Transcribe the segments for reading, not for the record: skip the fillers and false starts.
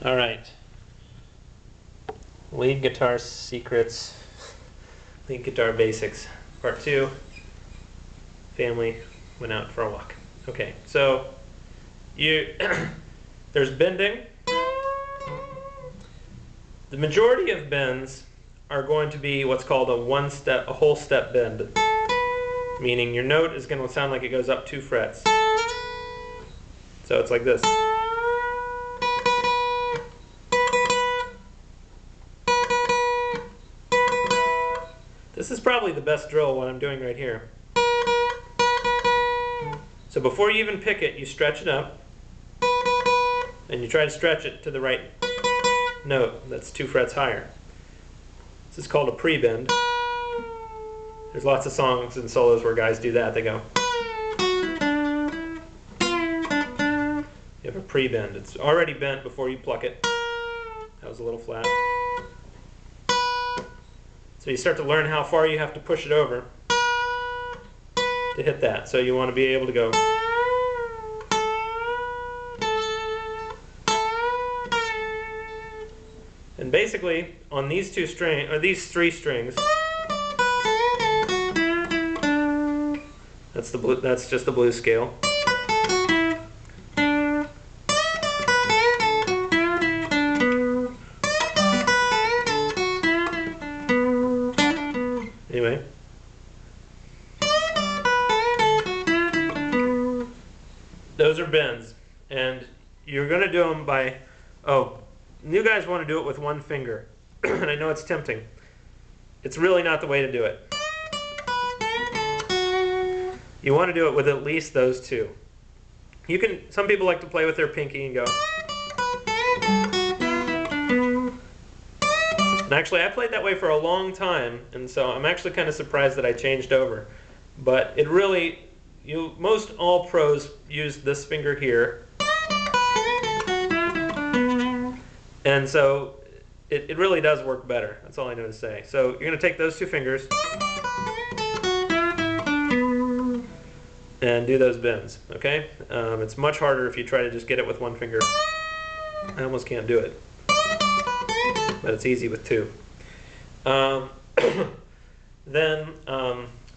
All right. Lead guitar secrets, lead guitar basics, part 2. Family went out for a walk. Okay, so there's bending. The majority of bends are going to be what's called a whole step bend, meaning your note is going to sound like it goes up 2 frets. So it's like this. This is probably the best drill, what I'm doing right here. So before you even pick it, you stretch it up, and you try to stretch it to the right note that's 2 frets higher. This is called a pre-bend. There's lots of songs and solos where guys do that. They go. You have a pre-bend. It's already bent before you pluck it. That was a little flat. So you start to learn how far you have to push it over to hit that. So you want to be able to go. And basically, on these 3 strings, that's just the blues scale. Anyway. Those are bends, and you're going to do them by, you guys want to do it with 1 finger, and I know it's tempting. It's really not the way to do it. You want to do it with at least those 2. Some people like to play with their pinky and go. And actually, I played that way for a long time, and so I'm actually kind of surprised that I changed over. But it really, most all pros use this finger here. And so it really does work better. That's all I know to say. So you're going to take those 2 fingers and do those bends, okay? It's much harder if you try to just get it with 1 finger. I almost can't do it. But it's easy with 2. Then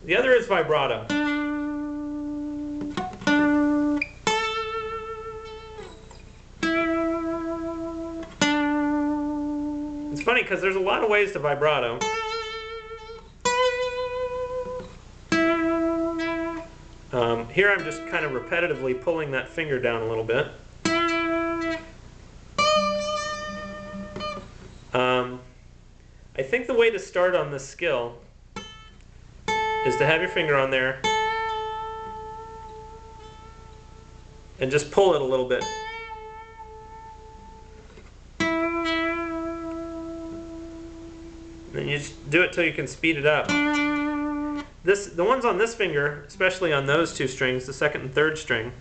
the other is vibrato. It's funny because there's a lot of ways to vibrato. Here I'm just kind of repetitively pulling that finger down a little bit. I think the way to start on this skill is to have your finger on there and just pull it a little bit. And you just do it till you can speed it up. The ones on this finger, especially on those 2 strings, the 2nd and 3rd string,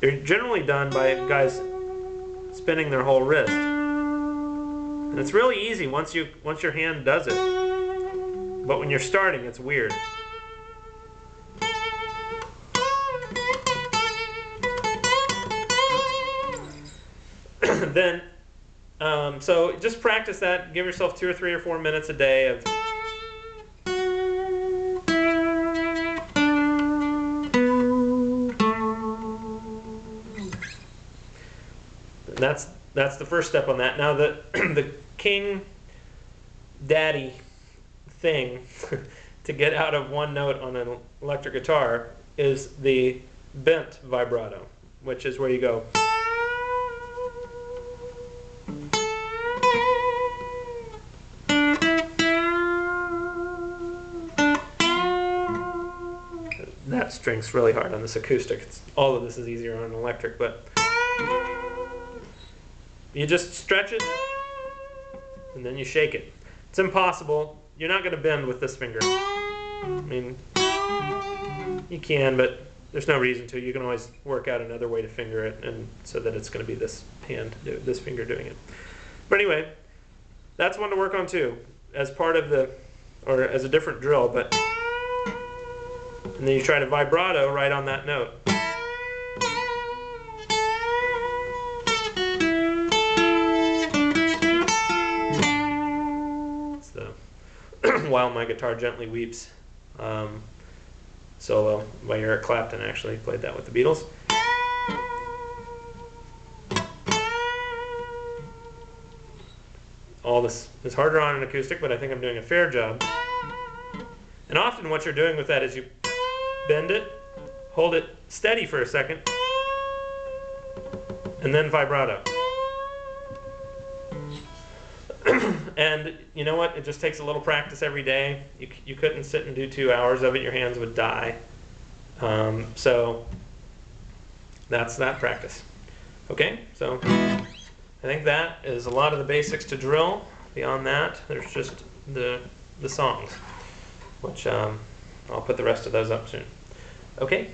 they're generally done by guys spinning their whole wrist. And it's really easy once your hand does it. But when you're starting, it's weird. Then, so just practice that. Give yourself 2 or 3 or 4 minutes a day of. And that's the first step on that. Now the king daddy thing to get out of 1 note on an electric guitar is the bent vibrato, which is where you go. That string's really hard on this acoustic. All of this is easier on an electric, but you just stretch it and then you shake it. It's impossible. You're not going to bend with this finger. I mean, you can, but there's no reason to. You can always work out another way to finger it, and so that it's going to be this finger doing it. But anyway, that's one to work on too, as part of or as a different drill. But and then you try to vibrato right on that note. While My Guitar Gently Weeps solo by Eric Clapton. Actually played that with the Beatles. All this is harder on an acoustic, but I think I'm doing a fair job. And often what you're doing with that is you bend it, hold it steady for a second, and then vibrato. And you know what? It just takes a little practice every day. You couldn't sit and do 2 hours of it. Your hands would die. So that's that practice. Okay, so I think that is a lot of the basics to drill. Beyond that, there's just the songs, which I'll put the rest of those up soon. Okay.